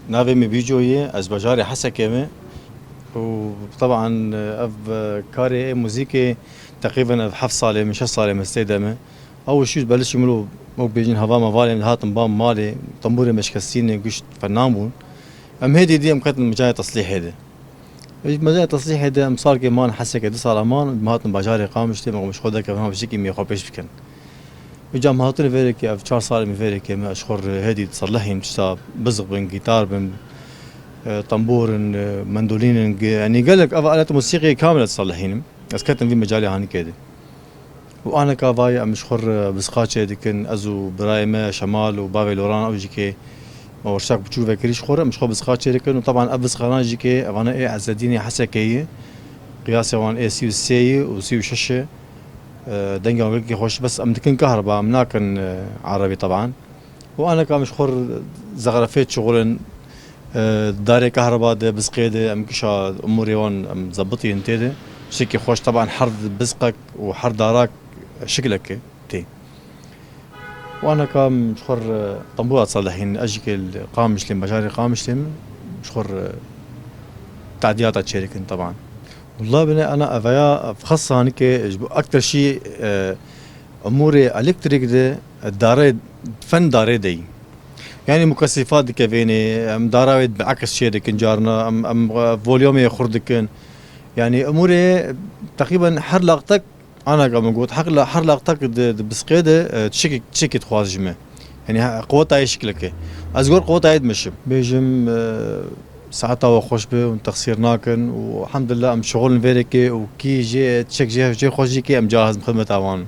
نافي مي بيجوية از بجاري حسا كيمي. وطبعا اف كاري موزيكي تقريبا اف حف صالي من 6 صالي مستخدمة. اول شي بلش يعملوا مو بيجين هوا مفالي من هاتم بام مالي طنبوري مش كسيني قشت فنامون. ام هيدي دي ام كانت مجال تصليح هيدا. مجال تصليح هيدا ام صار كمان حسا كده صار امان مهاتم بجاري قامشتي مش خدها كمان بشكي مي خوبيش بكن. وجا مهاتن فيريك اف 4 صالي من فيريك ما اشخر هيدي تصلحي مشتا بزغ بن جيتار بن طنبور مندولين يعني قال لك آلات موسيقية كاملة تصلحين بس كنت في مجالي هاني كده. وانا كافاي ام شخر بسقاتشي ديكن ازو برايمة شمال وبابي لوران او جيكي ورشاك بتشوف كريش خورة مش خو بسقاتشي ديكن. وطبعا ابس خلان جيكي انا ايه عزديني حسكية قياسي وان ايه سيو سي وسيو ششة دنجا وقلقي خوش بس ام دكن كهرباء ام ناكن عربي طبعا. وانا كمش خور زغرفيت شغل داري كهرباء ده بسقيدة ام كشا اموري وان ام زبطي انتيده شكي خوش طبعا حر بزقك وحر داراك شكلك تي. وانا كام مشخر طنبوره تصلحين اجيك قامش لين بجاري قامش لين مشخر تعديات تشاركن طبعا. والله بني انا افيا خاصة هنيك اكثر شيء اموري الكتريك ده الداري فن داري دي يعني مكثفات دكفيني ام دراويد بعكس شيء دكن جارنا ام فوليومي يخردكن يعني اموري تقريبا حر لاقتك. انا كما قلت حر لاقتك بسقيده تشكي تخواز جمع يعني قوتها شكلك ازقور قوتها مش بيجم ساعتها وخوش به وتقصير ناكن والحمد لله ام شغل فيريكي وكي جي تشك جي خوش جي كي ام جاهز بخدمة اوان.